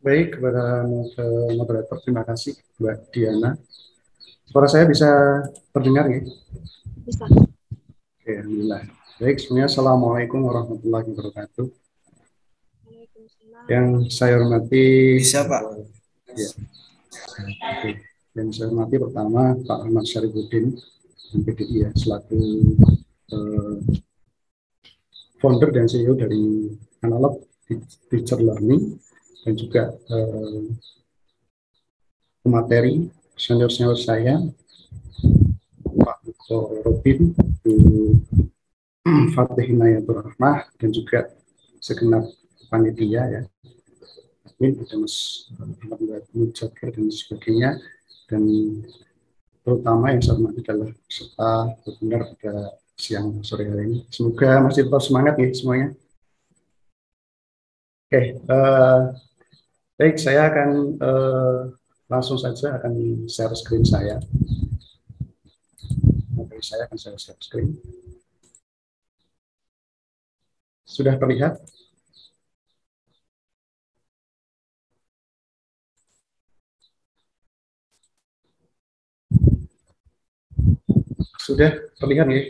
Baik, kepada moderator, terima kasih Mbak Diana. Suara saya bisa terdengar ya? Bisa. Oke, alhamdulillah. Baik, semuanya Assalamualaikum warahmatullahi wabarakatuh. Waalaikumsalam. Yang saya hormati, Bisa, Pak. Ya, oke. Yang saya hormati pertama Pak Ahmad Syarifuddin, MPDI ya, selaku eh, founder dan CEO dari Analog Teacher Learning, dan juga pemateri senior-senior saya, Pak Robin, Bu Fatih Inayatur Rahmah, dan juga segenap panitia ya, admin, ada Mas Ahmad Mujadkar dan sebagainya, dan terutama yang saya hormati adalah peserta webinar pada siang sore hari ini. Semoga masih tetap semangat ya semuanya. Oke, baik, saya akan langsung saja akan share screen saya. Oke, saya akan share screen. Sudah terlihat? Sudah terlihat ya?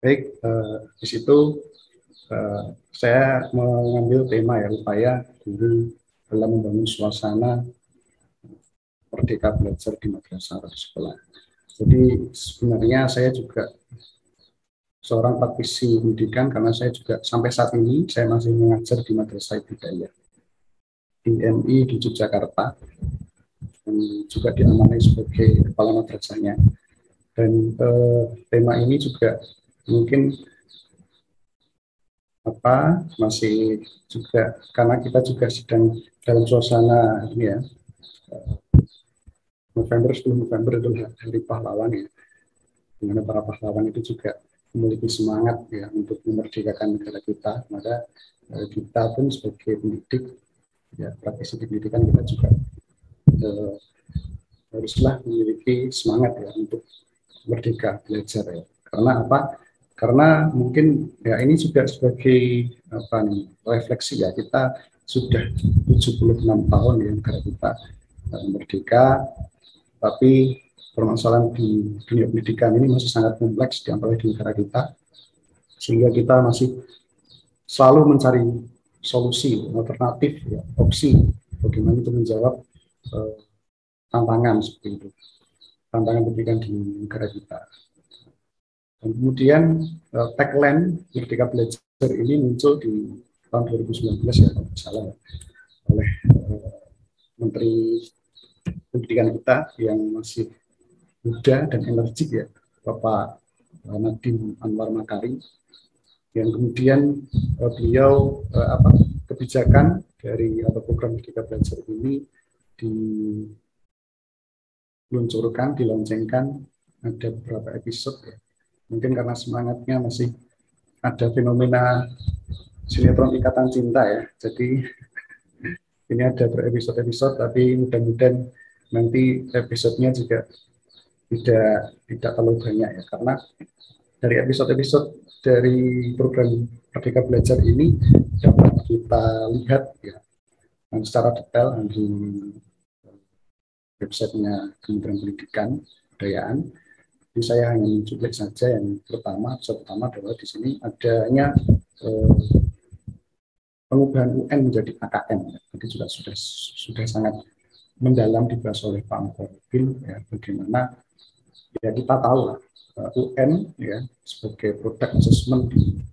Baik, di situ saya mengambil tema ya, upaya guru dalam membangun suasana merdeka belajar di madrasah atau sekolah. Jadi sebenarnya saya juga seorang praktisi pendidikan karena saya juga sampai saat ini saya masih mengajar di Madrasah Ibtidaiyah DMI di Yogyakarta, dan juga diamanai sebagai kepala madrasahnya. Dan tema ini juga mungkin masih juga karena kita juga sedang dalam suasana ini ya, November, 10 November itu hari pahlawan ya, dimana para pahlawan itu juga memiliki semangat ya untuk memerdekakan negara kita. Maka kita pun sebagai pendidik ya, praktisi pendidikan, kita juga haruslah memiliki semangat ya untuk merdeka belajar ya. Karena apa? Karena mungkin ya ini juga sebagai refleksi ya, kita sudah 76 tahun ya negara kita merdeka, tapi permasalahan di dunia pendidikan ini masih sangat kompleks di negara kita, sehingga kita masih selalu mencari solusi alternatif ya, opsi bagaimana untuk menjawab tantangan seperti itu, tantangan pendidikan di negara kita. Dan kemudian tagline Merdeka Belajar ini muncul di tahun 2019 ya, kalau tidak salah, oleh Menteri Pendidikan kita yang masih muda dan energik ya, Bapak Nadiem Anwar Makarim, yang kemudian beliau kebijakan dari atau program Merdeka Belajar ini diluncurkan, diloncengkan, ada beberapa episode ya. Mungkin karena semangatnya masih ada fenomena sinetron Ikatan Cinta ya, jadi ini ada berepisode-episode, tapi mudah-mudahan nanti episodenya juga tidak terlalu banyak ya, karena dari episode-episode dari program Merdeka Belajar ini dapat kita lihat ya secara detail di websitenya Kementerian Pendidikan Kebudayaan. Jadi saya hanya menculik saja yang pertama adalah di sini adanya pengubahan UN menjadi AKM. Jadi juga sudah sangat mendalam dibahas oleh Pak Mokobin ya, bagaimana ya kita tahu lah UN ya sebagai produk assessment di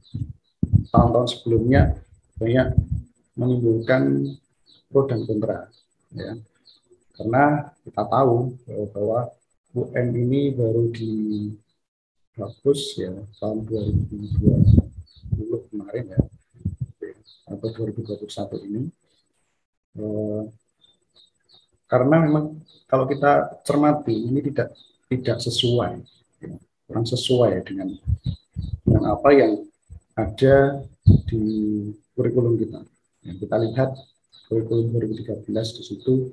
tahun-tahun sebelumnya banyak menimbulkan pro dan kontra ya, karena kita tahu bahwa UN ini baru dihapus ya tahun 2020 kemarin ya, atau 2021 ini, karena memang kalau kita cermati ini tidak sesuai ya, kurang sesuai dengan apa yang ada di kurikulum kita. Yang kita lihat kurikulum 2013 di situ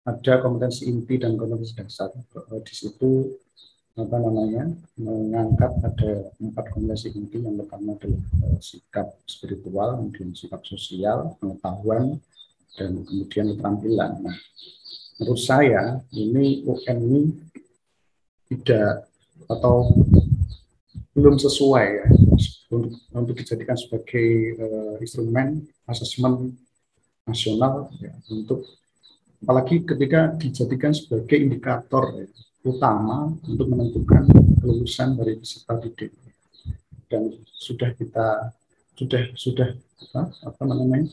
ada kompetensi inti dan kompetensi dasar. Di situ mengangkat ada 4 kompetensi inti. Yang pertama adalah sikap spiritual, kemudian sikap sosial, pengetahuan, dan kemudian keterampilan. Nah, menurut saya ini UN ini tidak atau belum sesuai ya untuk dijadikan sebagai instrumen asesmen nasional ya, untuk apalagi ketika dijadikan sebagai indikator ya, utama untuk menentukan kelulusan dari peserta didik. Dan sudah kita sudah apa namanya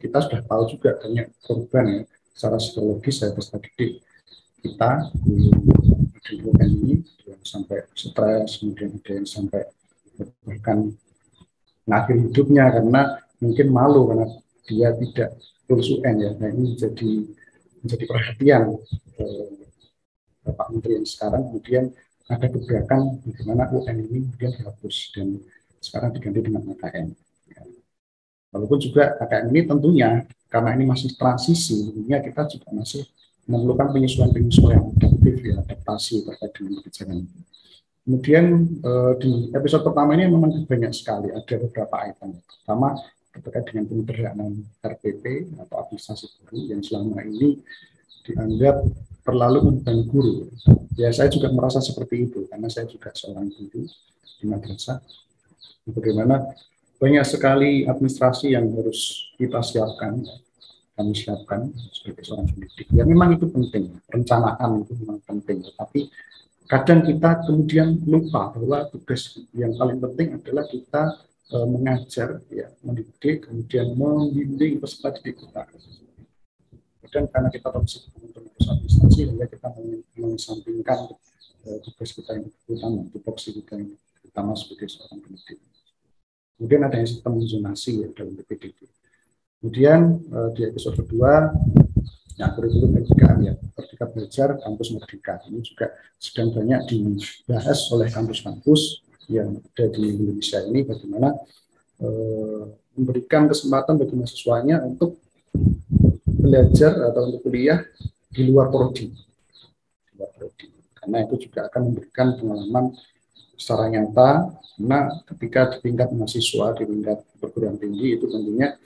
kita sudah tahu juga banyak korban ya secara psikologis saya peserta didik kita di UN ini sampai stres, kemudian ada yang sampai bahkan mengakhiri hidupnya karena mungkin malu karena dia tidak lulus UN ya. Nah, ini menjadi perhatian Bapak Menteri yang sekarang, kemudian ada gebrakan bagaimana UN ini kemudian dihapus dan sekarang diganti dengan KKN. Walaupun juga KKN ini tentunya karena ini masih transisi, tentunya kita juga masih memerlukan penyesuaian adaptif ya, adaptasi terkait dengan kebijakan. Kemudian di episode pertama ini memang banyak sekali, ada beberapa item. Pertama terkait dengan penyederhanaan RPP atau administrasi guru yang selama ini dianggap terlalu membebani guru. Ya saya juga merasa seperti itu karena saya juga seorang guru di madrasah. Bagaimana banyak sekali administrasi yang harus kita siapkan, kami siapkan sebagai seorang pendidik. Ya memang itu penting, perencanaan itu memang penting. Tapi kadang kita kemudian lupa bahwa tugas yang paling penting adalah kita mengajar, ya, mendidik, kemudian membimbing peserta didik kita. Dan karena kita harus mengurus administrasi, sehingga kita mengesampingkan tugas kita yang utama, tupoksi kita yang utama sebagai seorang pendidik. Kemudian ada yang sistem zonasi ya, dalam PPDB. Kemudian di episode kedua, ya, kurikulum Merdeka ya, Merdeka Belajar Kampus Merdeka. Ini juga sedang banyak dibahas oleh kampus-kampus yang ada di Indonesia ini, bagaimana memberikan kesempatan bagi mahasiswanya untuk belajar atau untuk kuliah di luar prodi. Karena itu juga akan memberikan pengalaman secara nyata, karena ketika di tingkat mahasiswa, di tingkat perguruan tinggi itu tentunya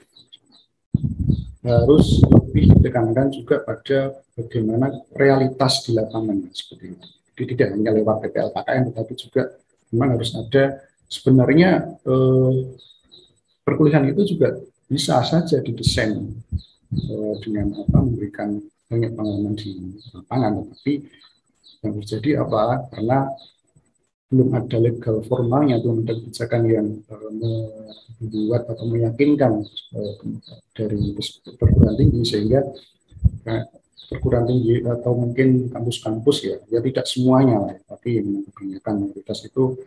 harus lebih ditekankan juga pada bagaimana realitas di lapangan seperti itu. Jadi tidak hanya lewat PPL KKN, tetapi juga memang harus ada sebenarnya perkuliahan itu juga bisa saja didesain dengan memberikan banyak pengalaman di lapangan, tetapi yang terjadi apa? Karena belum ada legal formalnya, belum ada kebijakan yang membuat atau meyakinkan dari perguruan tinggi, sehingga perguruan tinggi atau mungkin kampus-kampus ya tidak semuanya, tapi kebanyakan mayoritas itu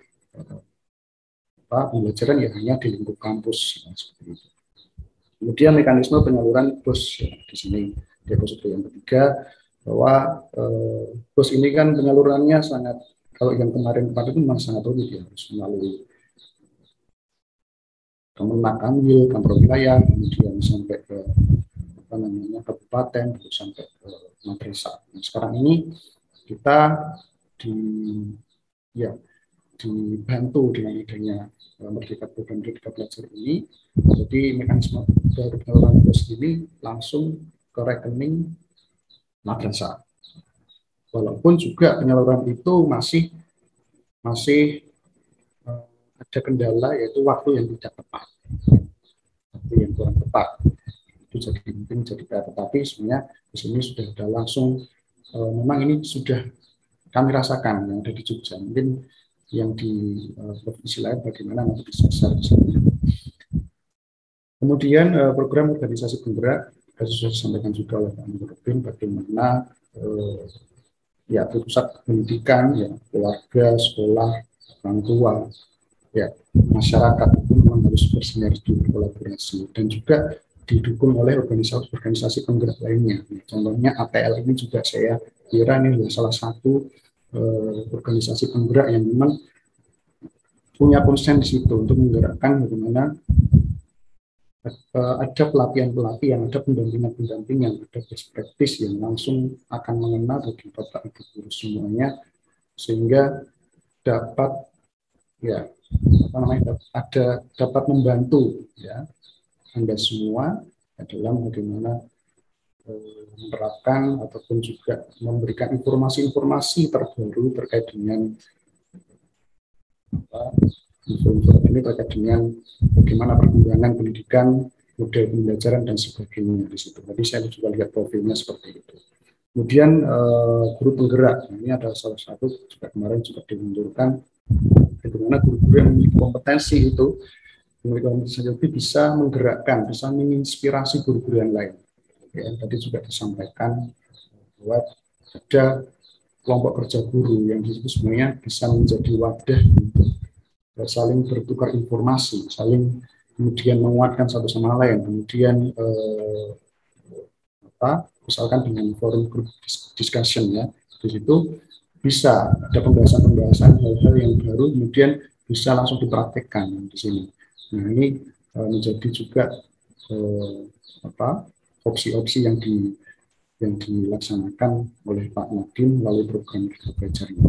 pembelajaran ya hanya di lingkup kampus seperti itu. Kemudian mekanisme penyaluran BOS ya, di sini di episode yang ketiga, bahwa BOS ini kan penyalurannya sangat, kalau yang kemarin itu memang sangat rumit ya, harus melalui Kemenak Amil, kantor wilayah, kemudian sampai ke kabupaten, sampai ke madrasah. Nah, sekarang ini kita dibantu dengan adanya Merdeka Program Merdeka Belajar ini, jadi mekanisme penyaluran BOS ini langsung ke rekening madrasah. Walaupun juga penyaluran itu masih ada kendala, yaitu waktu yang tidak tepat, waktu yang kurang tepat. Itu jadi mungkin jadi tetapi sebenarnya di sini sudah ada langsung memang ini sudah kami rasakan yang ada di Jogja, mungkin yang di provinsi lain bagaimana nanti bisa share. Kemudian program organisasi penggerak sudah disampaikan juga oleh Pak Nurdin, bagaimana ya pusat pendidikan, ya keluarga, sekolah, orang tua, ya masyarakat itu memang harus bersinergi, berkolaborasi, dan juga didukung oleh organisasi penggerak lainnya. Contohnya ATL ini juga saya kira ini adalah salah satu organisasi penggerak yang memang punya konsen di situ untuk menggerakkan bagaimana ada pelatihan-pelatihan, ada pendampingan-pendampingan, ada best practice yang langsung akan mengenal bagi Bapak Ibu guru semuanya, sehingga dapat ya dapat membantu ya Anda semua dalam bagaimana menerapkan ataupun juga memberikan informasi-informasi terbaru terkait dengan info-info ini terkait dengan bagaimana perkembangan pendidikan, model pembelajaran dan sebagainya di situ. Tadi saya juga lihat profilnya seperti itu. Kemudian guru penggerak, nah, ini ada salah satu juga kemarin juga dimunculkan bagaimana guru-guru yang memiliki kompetensi itu bisa menggerakkan, bisa menginspirasi guru-guru yang lain. Ya, tadi juga disampaikan bahwa ada kelompok kerja guru yang itu sebenarnya bisa menjadi wadah untuk saling bertukar informasi, saling kemudian menguatkan satu sama lain, kemudian misalkan dengan forum group discussion ya, di situ bisa ada pembahasan-pembahasan hal-hal yang baru, kemudian bisa langsung dipraktekkan di sini. Nah ini menjadi juga opsi-opsi yang dilaksanakan oleh Pak Nadiem melalui program Merdeka Belajar ini.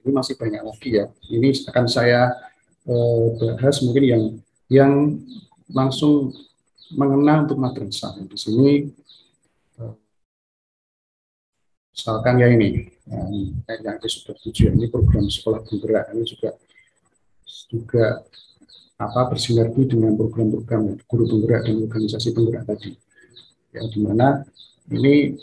Ini masih banyak lagi ya. Ini akan saya bahas mungkin yang langsung mengenal untuk madrasah. Di sini misalkan ya ini yang sudah tujuan ini program sekolah penggerak ini juga bersinergi dengan program-program guru penggerak dan organisasi penggerak tadi. Ya, di mana ini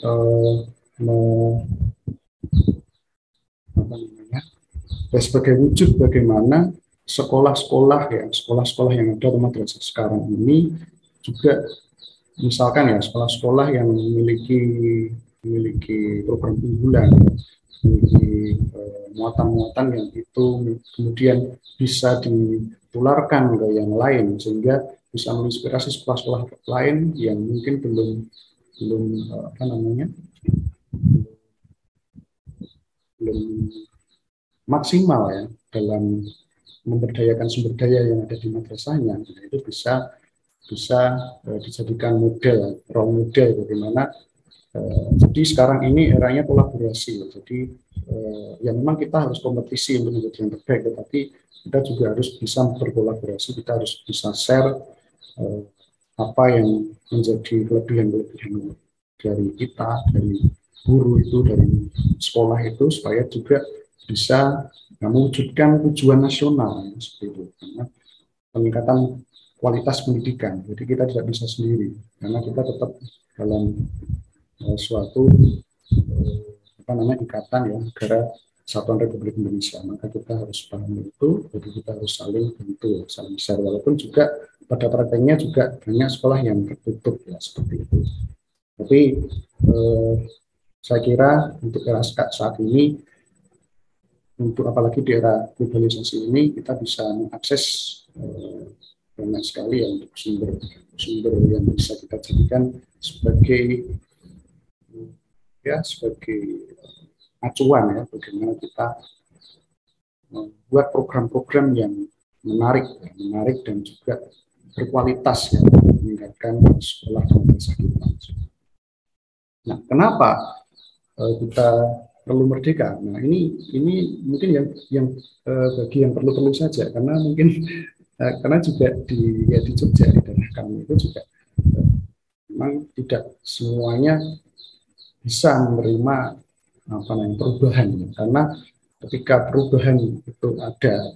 sebagai wujud bagaimana sekolah-sekolah yang ada di madrasah sekarang ini juga misalkan ya sekolah-sekolah yang memiliki program unggulan, memiliki muatan-muatan yang itu kemudian bisa ditularkan ke yang lain sehingga bisa menginspirasi sekolah-sekolah lain yang mungkin belum maksimal ya dalam memberdayakan sumber daya yang ada di madrasahnya. Nah, itu bisa dijadikan role model bagaimana. Jadi sekarang ini eranya kolaborasi. Jadi ya memang kita harus kompetisi untuk menjadi yang terbaik, tetapi kita juga harus bisa berkolaborasi. Kita harus bisa share apa yang menjadi kelebihan-kelebihan dari kita, dari guru itu, dari sekolah itu, supaya juga bisa mewujudkan tujuan nasional seperti itu, karena peningkatan kualitas pendidikan. Jadi kita tidak bisa sendiri, karena kita tetap dalam suatu ikatan ya negara Kesatuan Republik Indonesia. Maka kita harus paham itu, jadi kita harus saling bantu, saling share. Walaupun juga pada prakteknya juga banyak sekolah yang tertutup ya seperti itu. Tapi saya kira untuk era saat ini, untuk apalagi di era globalisasi ini, kita bisa mengakses banyak sekali ya untuk sumber yang bisa kita jadikan sebagai acuan ya bagaimana kita membuat program-program yang menarik dan juga berkualitas ya, meningkatkan sekolah dan madrasah kita. Nah, kenapa kita perlu merdeka? Nah, ini mungkin yang bagi yang perlu saja, karena mungkin karena juga di Jogja di daerah kami itu juga memang tidak semuanya bisa menerima perubahan, karena ketika perubahan itu ada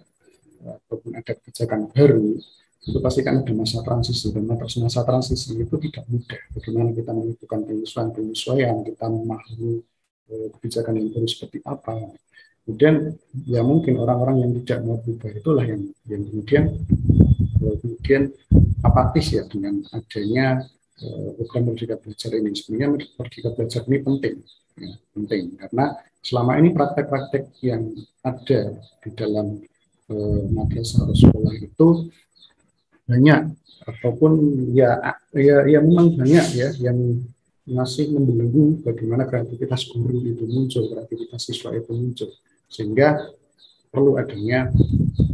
ataupun ada kebijakan baru, itu pasti kan ada masa transisi, dan masa transisi itu tidak mudah. Bagaimana kita melakukan penyesuaian, kita memahami kebijakan yang baru seperti apa. Kemudian ya mungkin orang-orang yang tidak mau berubah itulah yang kemudian apatis ya dengan adanya program Merdeka Belajar ini. Sebenarnya Merdeka Belajar ini penting karena selama ini praktek-praktek yang ada di dalam madrasah atau sekolah itu banyak, ataupun ya memang banyak ya yang masih membelenggu bagaimana kreativitas guru itu muncul, kreativitas siswa itu muncul, sehingga perlu adanya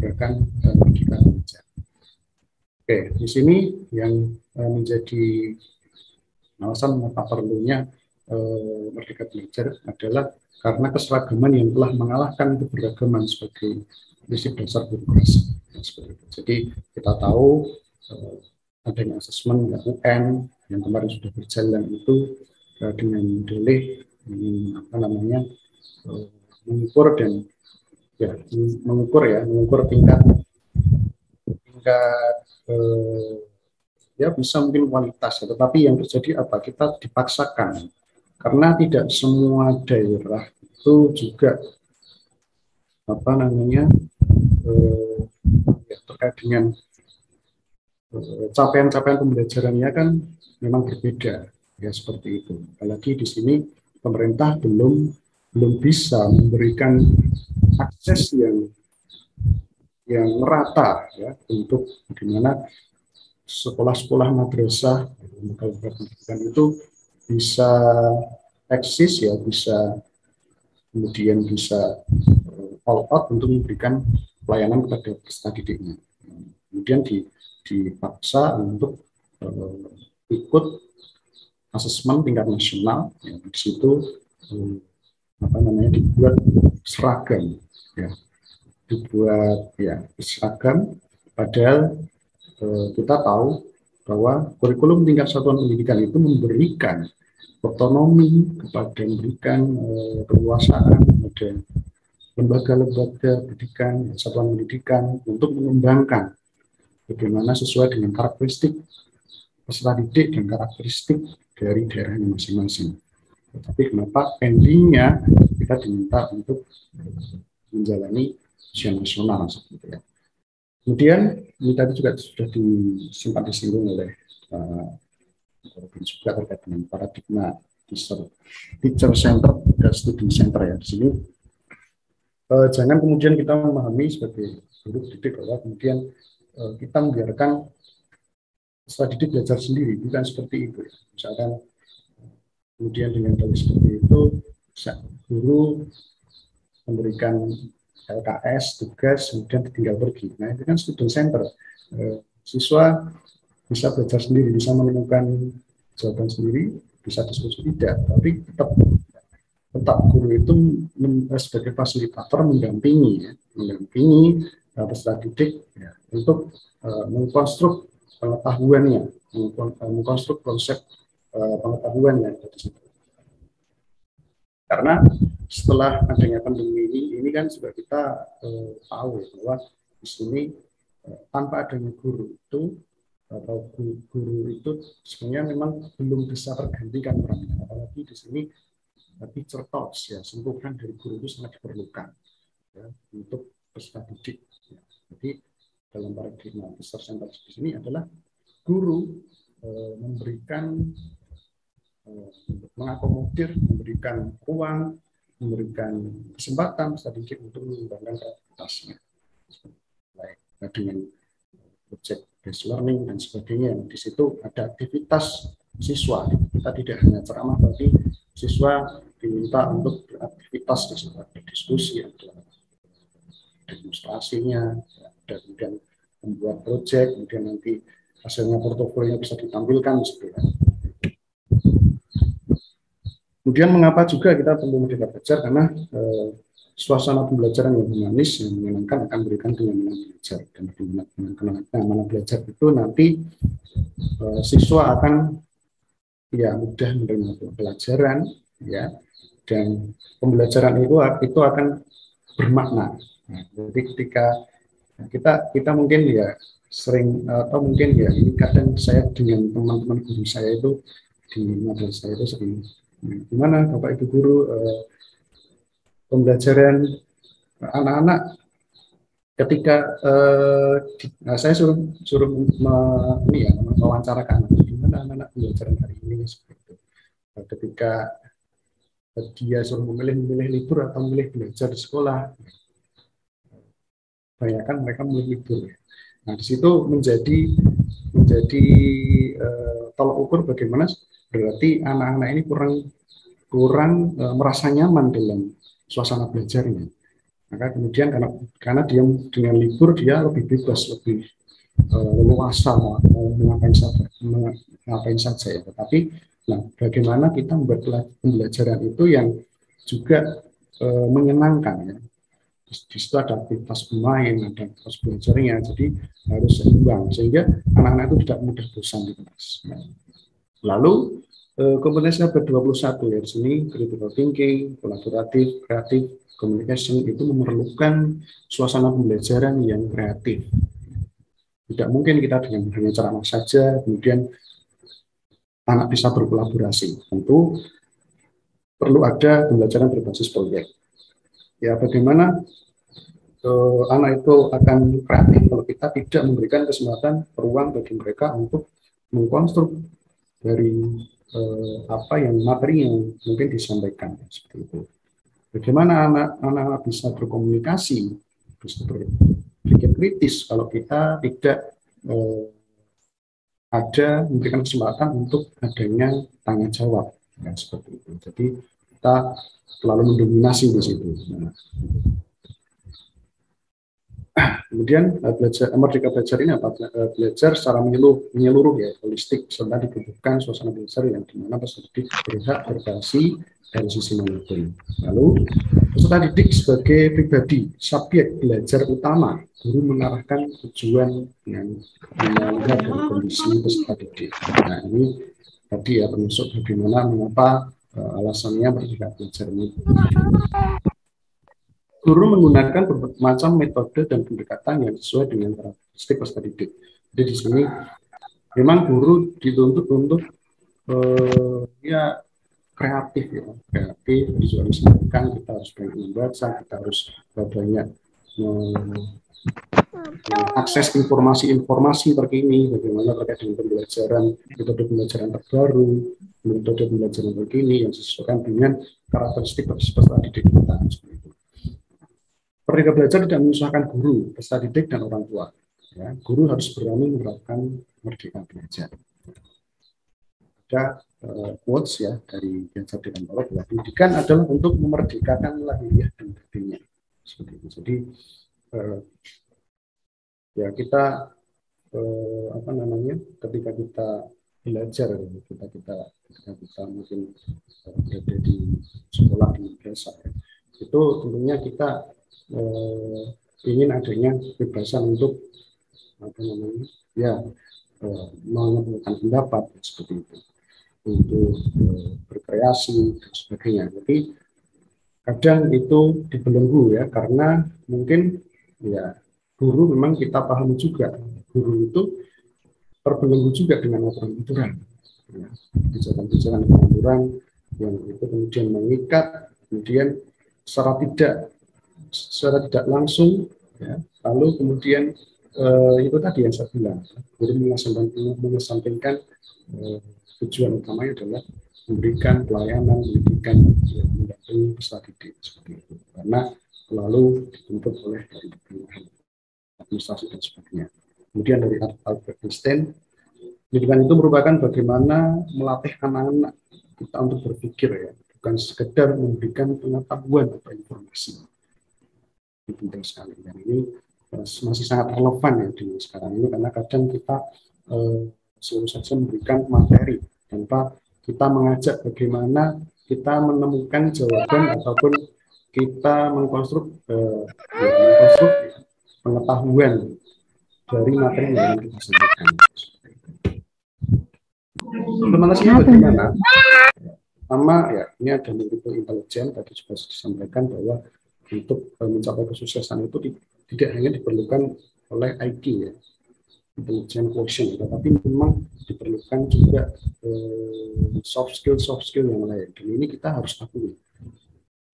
gerakan Merdeka Belajar. Oke, di sini yang menjadi alasan mengapa perlunya Merdeka Belajar adalah karena keseragaman yang telah mengalahkan keberagaman sebagai prinsip dasar demokrasi. Jadi kita tahu adanya asesmen ya, UN yang kemarin sudah berjalan itu dengan dalih apa namanya mengukur dan ya mengukur tingkat tingkat ya bisa mungkin kualitas, ya. Tetapi yang terjadi apa? Kita dipaksakan karena tidak semua daerah itu juga apa namanya ya, terkait dengan capaian-capaian pembelajarannya kan memang berbeda ya seperti itu. Apalagi di sini pemerintah belum bisa memberikan akses yang merata ya untuk bagaimana sekolah-sekolah madrasah lembaga pendidikan itu bisa eksis ya, bisa kemudian bisa all out untuk memberikan pelayanan kepada peserta didiknya. Kemudian dipaksa untuk ikut asesmen tingkat nasional, ya, di situ apa namanya dibuat seragam, ya, dibuat ya seragam. Padahal kita tahu bahwa kurikulum tingkat satuan pendidikan itu memberikan otonomi kepada memberikan keleluasaan kepada lembaga-lembaga pendidikan, satuan pendidikan untuk mengembangkan bagaimana sesuai dengan karakteristik peserta didik dan karakteristik dari daerahnya masing-masing. Tetapi kenapa endingnya kita diminta untuk menjalani ujian nasional seperti itu ya. Kemudian ini tadi juga sudah sempat disinggung oleh juga terkait dengan paradigma teacher center dan student center ya. Di sini jangan kemudian kita memahami sebagai guru didik bahwa kemudian kita membiarkan peserta didik belajar sendiri, bukan seperti itu. Misalkan kemudian dengan dalih seperti itu, guru memberikan LKS, tugas, kemudian tinggal pergi. Nah itu kan student center. Siswa bisa belajar sendiri, bisa menemukan jawaban sendiri, bisa diskusi tidak, tapi tetap guru itu sebagai fasilitator mendampingi peserta didik ya, untuk mengkonstruk pengetahuannya, mengkonstruk konsep pengetahuannya di situ. Karena setelah adanya pandemi ini kan juga kita tahu bahwa di sini tanpa adanya guru itu atau guru itu sebenarnya memang belum bisa tergantikan perannya. Apalagi di sini teacher touch ya, sentuhan dari guru itu sangat diperlukan ya, untuk peserta didik. Ya. Jadi dalam paradigma teacher center di sini adalah guru memberikan mengakomodir, memberikan ruang, memberikan kesempatan peserta didik untuk mengembangkan kreativitasnya. Baik dengan project based learning dan sebagainya. Di situ ada aktivitas siswa. Kita tidak hanya ceramah, tapi siswa diminta untuk beraktivitas di situ, ada diskusi, ada demonstrasinya, ada kemudian membuat project, kemudian nanti hasilnya portofolio bisa ditampilkan seperti itu. Kemudian mengapa juga kita perlu merdeka belajar, karena suasana pembelajaran yang humanis yang menyenangkan akan memberikan kenyamanan belajar, dan dengan kenyamanan belajar itu nanti siswa akan ya mudah menerima pelajaran ya, dan pembelajaran itu akan bermakna. Nah, jadi ketika kita mungkin ya sering atau mungkin ya ini kadang saya dengan teman-teman guru saya itu di madrasah itu sering gimana Bapak Ibu guru pembelajaran anak-anak ketika saya suruh mewawancarakan gimana anak-anak pembelajaran hari ini seperti itu. Ketika dia suruh memilih libur atau memilih belajar di sekolah, kebanyakan mereka memilih libur. Nah di situ menjadi tolak ukur bagaimana berarti anak-anak ini kurang merasa nyaman dalam suasana belajarnya. Maka kemudian karena dia dengan libur dia lebih bebas, lebih leluasa mau ngapain saja ya. Tetapi nah bagaimana kita membuat pembelajaran itu yang juga menyenangkan ya. di situ ada aktivitas bermain, ada aktivitas belajarnya, jadi harus seimbang sehingga anak-anak itu tidak mudah bosan di kelas. Nah, lalu kompetensi ke-21 ya, di sini critical thinking, kolaboratif, kreatif, communication itu memerlukan suasana pembelajaran yang kreatif. Tidak mungkin kita dengan hanya ceramah saja kemudian anak bisa berkolaborasi. Tentu perlu ada pembelajaran berbasis proyek. Ya, bagaimana anak itu akan kreatif kalau kita tidak memberikan kesempatan peluang bagi mereka untuk mengkonstruk dari apa yang materi yang mungkin disampaikan seperti itu. Bagaimana anak-anak bisa berkomunikasi, bisa berpikir kritis kalau kita tidak ada memberikan kesempatan untuk adanya tanya jawab, ya, seperti itu. Jadi kita selalu mendominasi di situ. Nah, kemudian merdeka belajar ini apa? Belajar secara menyeluruh ya, holistik, serta dibutuhkan suasana belajar yang dimana peserta didik berhak berkreasi dari sisi manapun. Lalu peserta didik sebagai pribadi, subjek belajar utama, guru mengarahkan tujuan dengan melihat dari kondisi peserta didik. Nah, ini tadi ya termasuk bagaimana mengapa alasannya merdeka belajar ini. Guru menggunakan berbagai macam metode dan pendekatan yang sesuai dengan karakteristik peserta didik. Jadi di sini memang guru dituntut untuk ya kreatif ya, kreatif, visualisasikan, kita harus banyak membaca, kita harus banyak akses informasi-informasi terkini, bagaimana terkait dengan pembelajaran, metode pembelajaran terbaru, metode pembelajaran terkini yang sesuai dengan karakteristik peserta didik kita. Merdeka belajar tidak menyusahkan guru, peserta didik, dan orang tua. Ya, guru harus berani menerapkan merdeka belajar. Ada quotes ya dari Ganjar Pranowo bahwa pendidikan adalah untuk memerdekakan lahiriah dan batinnya. Seperti itu. Jadi ya kita apa namanya, ketika kita belajar, ketika kita mungkin berada di sekolah di madrasah, ya, itu tentunya kita ingin adanya kebebasan untuk apa namanya ya mengemukakan pendapat seperti itu, untuk berkreasi dan sebagainya. Tapi kadang itu dibelenggu ya, karena mungkin ya guru memang kita pahami juga, guru itu terbelenggu juga dengan aturan-aturan, ya, kebijakan-kebijakan aturan yang itu kemudian mengikat, kemudian secara tidak langsung, ya, lalu kemudian itu tadi yang saya bilang, guru mengesampingkan tujuan utamanya adalah memberikan pelayanan pendidikan yang mendampingi peserta didik seperti itu, karena selalu dituntut oleh dari administrasi dan sebagainya. Kemudian dari Albert Einstein, pendidikan itu merupakan bagaimana melatih anak-anak kita untuk berpikir ya, bukan sekedar memberikan pengetahuan atau informasi. Ini penting sekali, dan ini masih sangat relevan ya di sekarang ini, karena kadang kita selalu saja memberikan materi tanpa kita mengajak bagaimana kita menemukan jawaban ataupun kita mengkonstruk pengetahuan dari materi yang kita sampaikan. Implementasinya bagaimana? Pertama ya, ini ada multiple intelligence, tadi juga disampaikan bahwa untuk mencapai kesuksesan itu tidak hanya diperlukan oleh IQ ya, intelligence quotient, tetapi memang diperlukan juga soft skill yang lain, dan ini kita harus akui.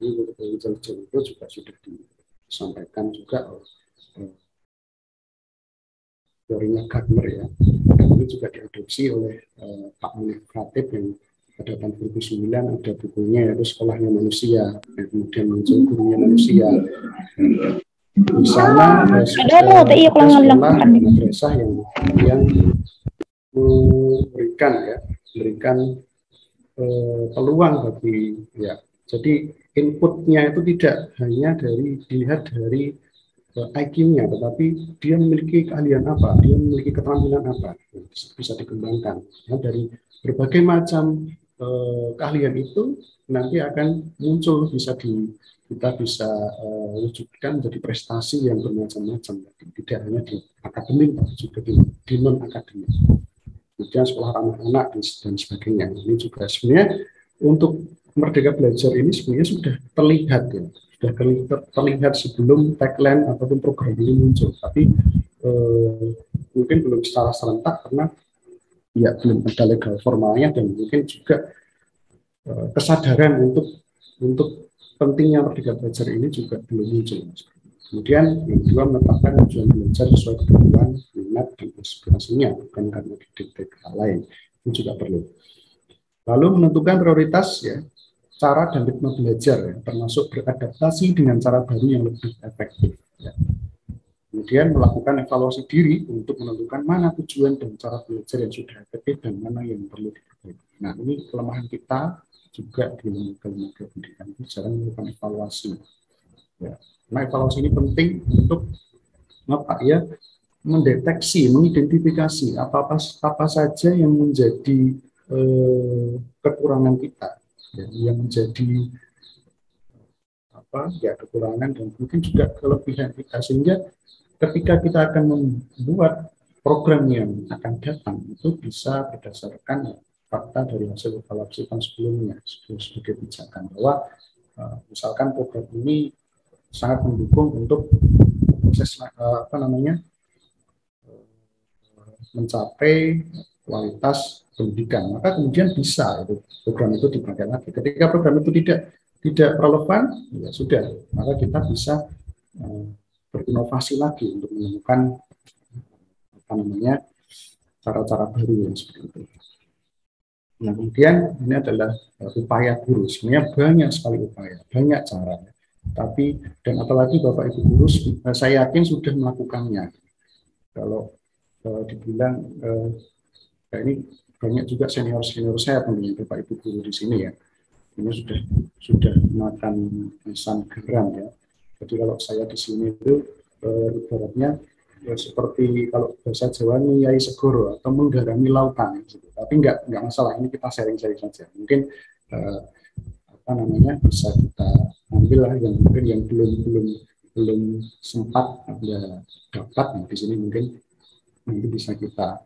Ini multiple intelligence itu juga sudah disampaikan juga oleh teorinya Gardner ya, dan ini juga diadopsi oleh Pak Munif Khatib yang pada tahun 2009 ada bukunya yaitu Sekolahnya Manusia, dan kemudian muncul Gurunya Manusia. Di sana sekolah madrasah yang memberikan peluang bagi ya, jadi inputnya itu tidak hanya dilihat dari IQ-nya, tetapi dia memiliki keahlian apa, dia memiliki keterampilan apa, bisa dikembangkan. Ya, dari berbagai macam keahlian itu nanti akan muncul, bisa kita bisa wujudkan jadi prestasi yang bermacam-macam, tidak hanya di akademik tapi juga di non akademik. Kemudian sekolah ramah anak dan sebagainya. Ini juga sebenarnya untuk Merdeka Belajar ini sebenarnya sudah terlihat ya, sudah terlihat sebelum tagline ataupun program ini muncul. Tapi mungkin belum secara serentak karena ya belum ada legal formalnya dan mungkin juga kesadaran untuk pentingnya Merdeka Belajar ini juga belum muncul. Kemudian yang kedua menetapkan tujuan belajar sesuai kebutuhan, minat, dan aspirasinya, bukan karena didikte hal lain. Itu juga perlu. Lalu menentukan prioritas ya, cara dan ritme belajar ya, termasuk beradaptasi dengan cara baru yang lebih efektif. Ya. Kemudian melakukan evaluasi diri untuk menentukan mana tujuan dan cara belajar yang sudah efektif dan mana yang perlu diperbaiki. Nah, ini kelemahan kita juga di lembaga pendidikan itu jarang melakukan evaluasi. Ya. Nah, evaluasi ini penting untuk apa ya, mendeteksi, mengidentifikasi apa saja yang menjadi kekurangan kita, ya, yang menjadi apa ya kekurangan dan mungkin juga kelebihan kita, sehingga ketika kita akan membuat program yang akan datang itu bisa berdasarkan fakta dari hasil evaluasi tahun sebelumnya sebagai pijakan bahwa misalkan program ini sangat mendukung untuk proses mencapai kualitas pendidikan, maka kemudian bisa program itu dipakai lagi. Ketika program itu tidak relevan, ya sudah, maka kita bisa berinovasi lagi untuk menemukan cara-cara baru yang seperti itu. Nah, kemudian ini adalah upaya guru. Sebenarnya banyak sekali upaya, banyak cara. Tapi dan apalagi Bapak Ibu guru, saya yakin sudah melakukannya. Kalau dibilang ini banyak juga senior saya tentunya Bapak Ibu guru di sini ya. Ini sudah makan pesan geram ya. Jadi kalau saya di sini itu ibaratnya ya seperti kalau bahasa Jawa nyai segoro atau menggarami lautan gitu. Tapi enggak masalah, ini kita sharing-sharing saja. Mungkin bisa kita ambil lah yang mungkin yang belum sempat ada dapat, nah, di sini mungkin nanti bisa kita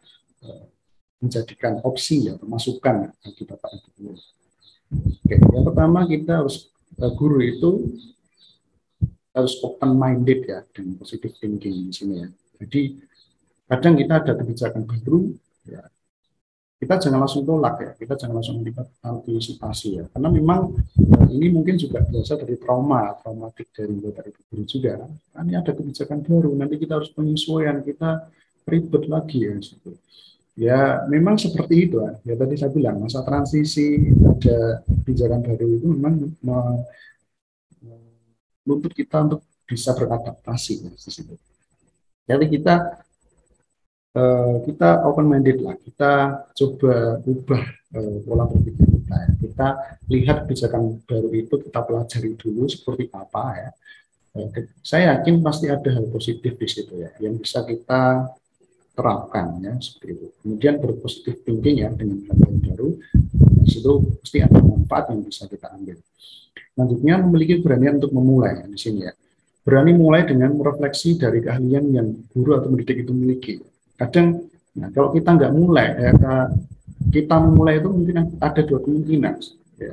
menjadikan opsi ya, masukan bagi Bapak Ibu guru. Oke, yang pertama kita harus guru itu harus open minded ya dan positive thinking di sini ya. Jadi kadang kita ada kebijakan baru ya, kita jangan langsung tolak ya, kita jangan langsung antisipasi ya, karena memang ini mungkin juga berasal dari traumatik dari Bapak Ibu guru juga. Nah, ini ada kebijakan baru, nanti kita harus penyesuaian, kita ribet lagi ya. Ya memang seperti itu ya, tadi saya bilang masa transisi ada kebijakan baru itu memang menuntut kita untuk bisa beradaptasi ya, di situ. Jadi kita open minded lah, kita coba ubah pola berpikir kita ya. Kita lihat kebijakan baru itu, kita pelajari dulu seperti apa ya. Saya yakin pasti ada hal positif di situ ya yang bisa kita terapkan ya seperti itu. Kemudian berpositif thinking ya dengan hal yang baru, di situ pasti ada manfaat yang bisa kita ambil. Selanjutnya memiliki keberanian untuk memulai di sini ya. Berani mulai dengan merefleksi dari keahlian yang guru atau pendidik itu miliki. Kadang, nah, kalau kita nggak mulai, ya, kita memulai itu mungkin ada dua kemungkinan, ya,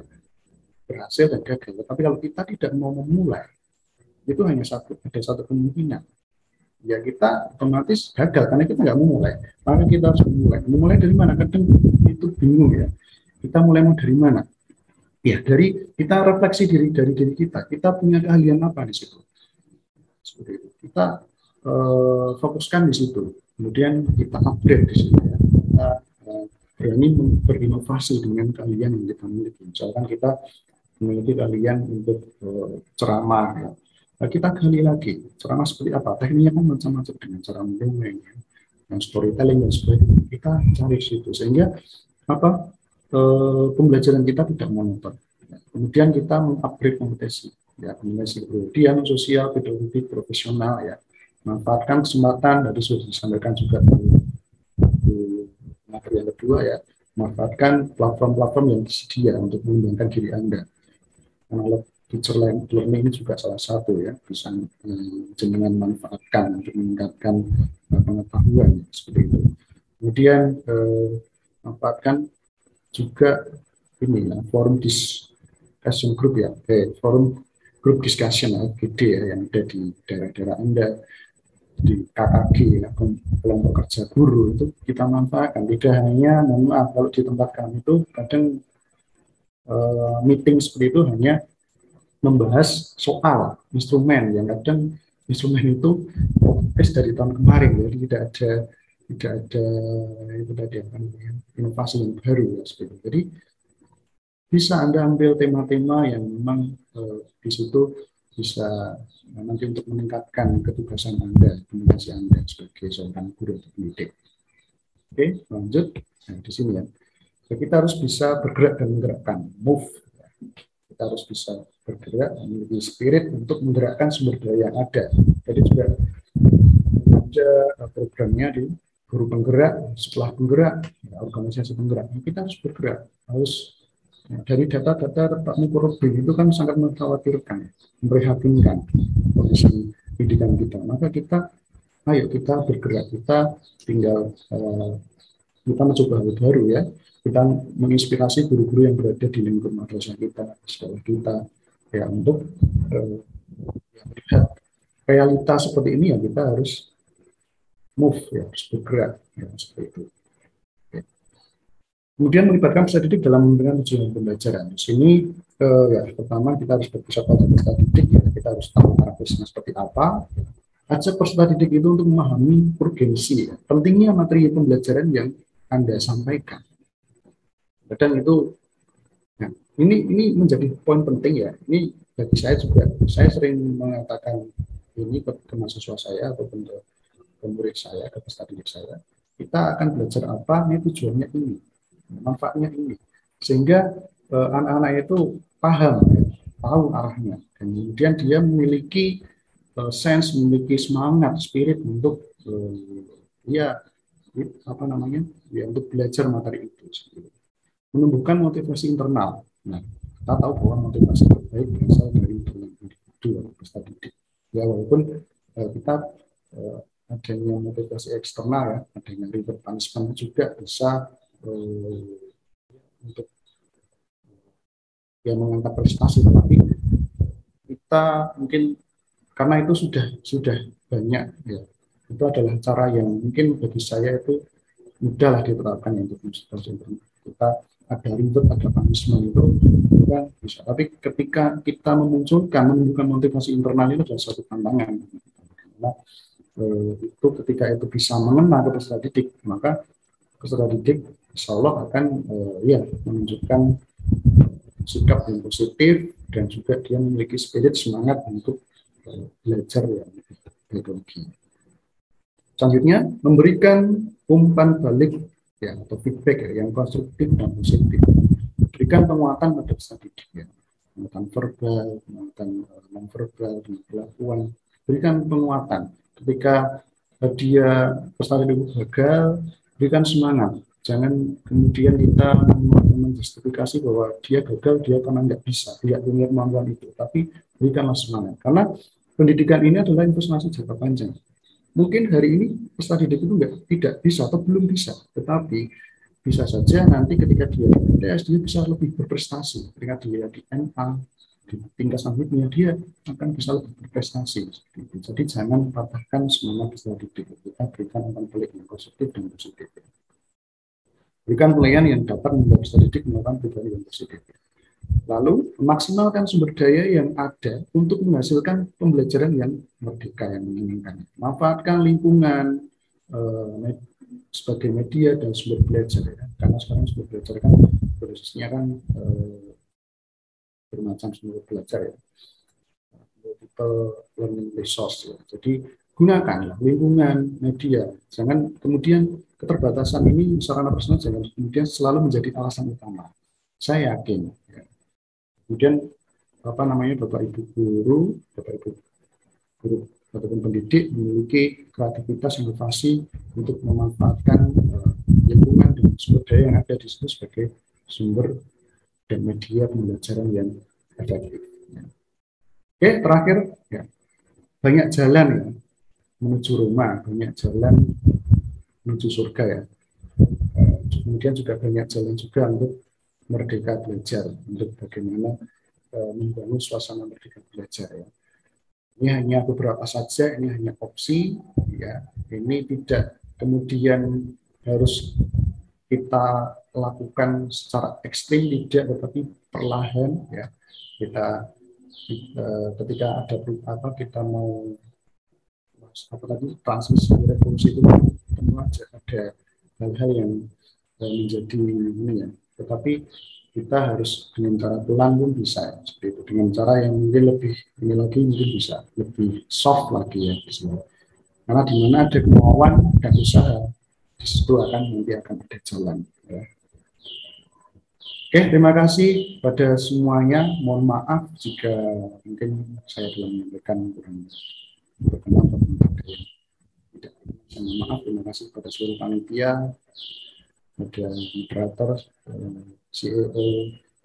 berhasil dan gagal. Tapi kalau kita tidak mau memulai, itu hanya ada satu kemungkinan. Ya kita otomatis gagal karena kita nggak memulai. Maka kita harus memulai. Memulai dari mana? Kadang itu bingung ya. Kita mulai mau dari mana? Ya dari kita refleksi dari diri kita. Kita punya keahlian apa di situ? Seperti itu. Kita fokuskan di situ. Kemudian kita upgrade di situ ya. Kita berani berinovasi dengan keahlian yang kita miliki. Misalkan kita memiliki keahlian untuk ceramah ya. Nah, kita gali lagi ceramah seperti apa, tekniknya kan macam-macam dengan cara mendongeng ya, dan storytelling dan sebagainya. Kita cari situ sehingga apa pembelajaran kita tidak monoton. Kemudian kita mengupgrade kompetensi ya, kompetensi kebudayaan sosial, pedagogi profesional ya, manfaatkan kesempatan dari sudah disampaikan juga di materi yang kedua ya, manfaatkan platform-platform yang tersedia untuk mengembangkan diri Anda. Karena teacher learning ini juga salah satu ya, bisa jenengan manfaatkan untuk meningkatkan pengetahuan seperti itu. Kemudian manfaatkan juga ini ya, forum discussion group ya, forum group discussion FGD ya, yang ada di daerah-daerah Anda, di KKG ya, kelompok kerja guru, itu kita manfaatkan. Tidak hanya, mohon maaf, kalau di tempat kami itu kadang meeting seperti itu hanya membahas soal instrumen, yang kadang instrumen itu dari tahun kemarin, jadi tidak ada itu tadi apa namanya, inovasi yang baru ya, seperti itu. Jadi bisa Anda ambil tema-tema yang memang di situ bisa nanti untuk meningkatkan ketugasan Anda, komunikasi Anda sebagai seorang guru atau pendidik. Oke, lanjut. Nah, di sini ya. Jadi kita harus bisa bergerak dan menggerakkan, move. Kita harus bisa bergerak, memiliki spirit untuk menggerakkan sumber daya yang ada. Jadi juga ada programnya di guru penggerak, setelah penggerak, ya, organisasi penggerak. Kita harus bergerak, harus ya, dari data-data Pak Mukorobin itu kan sangat mengkhawatirkan, memprihatinkan kondisi pendidikan kita. Maka kita, ayo kita bergerak, kita tinggal kita mencoba hal baru ya. Kita menginspirasi guru-guru yang berada di lingkup madrasah kita, sekolah kita, ya untuk ya, melihat realita seperti ini ya kita harus move ya, harus bergerak ya, seperti itu. Oke. Kemudian melibatkan peserta didik dalam memberikan tujuan pembelajaran. Di sini ya pertama kita harus berpusat pada peserta didik ya, kita harus tahu karakteristiknya seperti apa. Ajak peserta didik itu untuk memahami urgensi ya, pentingnya materi pembelajaran yang Anda sampaikan. Dan itu nah, ini menjadi poin penting ya. Ini bagi saya juga, saya sering mengatakan ini ke mahasiswa saya ataupun ke murid saya, ke peserta didik saya, kita akan belajar apa, ini tujuannya ini, manfaatnya ini, sehingga anak-anak itu paham, ya, tahu arahnya, dan kemudian dia memiliki sense, memiliki semangat, spirit untuk ya apa namanya, ya untuk belajar materi itu. Menumbuhkan motivasi internal. Nah, kita tahu bahwa motivasi terbaik berasal dari internal individu atau peserta didik. Ya, walaupun kita adanya motivasi eksternal ya, adanya reward punishment juga bisa untuk ya mengangkat prestasi, tetapi kita mungkin karena itu sudah banyak ya, itu adalah cara yang mungkin bagi saya itu mudah lah diterapkan ya, untuk motivasi internal. Kita ada reward, ada punishment itu kan bisa. Tapi ketika kita menunjukkan motivasi internal itu adalah suatu tantangan. Karena itu ketika itu bisa mengena ke peserta didik, maka peserta didik insya Allah akan ya menunjukkan sikap yang positif dan juga dia memiliki spirit semangat untuk belajar yang teknologi. Selanjutnya memberikan umpan balik ya, atau feedback ya, yang konstruktif dan positif. Berikan penguatan pada peserta didik ya, penguatan verbal, penguatan non-verbal, perlakuan. Berikan penguatan. Ketika dia peserta didik gagal, berikan semangat. Jangan kemudian kita menjustifikasi bahwa dia gagal, dia karena nggak bisa, tidak punya kemampuan itu. Tapi berikanlah semangat. Karena pendidikan ini adalah investasi jangka panjang. Mungkin hari ini peserta didik itu tidak bisa atau belum bisa, tetapi bisa saja nanti ketika dia di MTS dia bisa lebih berprestasi. Ketika dia di MA, di tingkat selanjutnya dia akan bisa lebih berprestasi. Jadi jangan patahkan semangat peserta didik. Kita berikan umpan balik yang positif dan positif. Berikan penilaian yang dapat membuat peserta didik melakukan pribadi yang positif. Lalu maksimalkan sumber daya yang ada untuk menghasilkan pembelajaran yang merdeka, yang menyenangkan. Manfaatkan lingkungan sebagai media dan sumber belajar ya. Karena sekarang sumber belajar kan prosesnya kan bermacam sumber belajar ya, multiple learning resource ya. Jadi gunakanlah lingkungan media. Jangan kemudian keterbatasan ini sarana personal jangan kemudian selalu menjadi alasan utama. Saya yakin ya. Kemudian apa namanya Bapak Ibu guru, Bapak Ibu guru ataupun pendidik memiliki kreativitas inovasi untuk memanfaatkan lingkungan dan sumber daya yang ada di situ sebagai sumber dan media pembelajaran yang efektif. Oke, terakhir ya, banyak jalan ya menuju Roma, banyak jalan menuju surga ya. Kemudian juga banyak jalan juga untuk merdeka belajar, untuk bagaimana membangun suasana merdeka belajar ya. Ini hanya beberapa saja, ini hanya opsi ya. Ini tidak kemudian harus kita lakukan secara ekstrim, tidak, tetapi perlahan ya. Kita ketika ada apa, kita mau apa tadi, transmisi revolusi itu tentu aja ada hal-hal yang menjadi ini ya, tetapi kita harus dengan cara pelan pun bisa seperti itu, dengan cara yang mungkin lebih ini lagi, mungkin bisa lebih soft lagi ya bisa. Karena di mana ada kemauan dan usaha, di situ akan nanti akan ada jalan ya. Oke, terima kasih pada semuanya. Mohon maaf jika mungkin saya telah menyampaikan kurang berkenan atau ada yang tidak. Mohon maaf, terima kasih pada seluruh panitia, pada moderator, CEO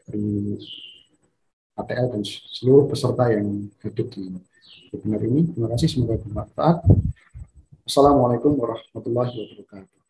dari ATL dan seluruh peserta yang hadir di webinar ini. Terima kasih, semoga bermanfaat. Assalamualaikum warahmatullahi wabarakatuh.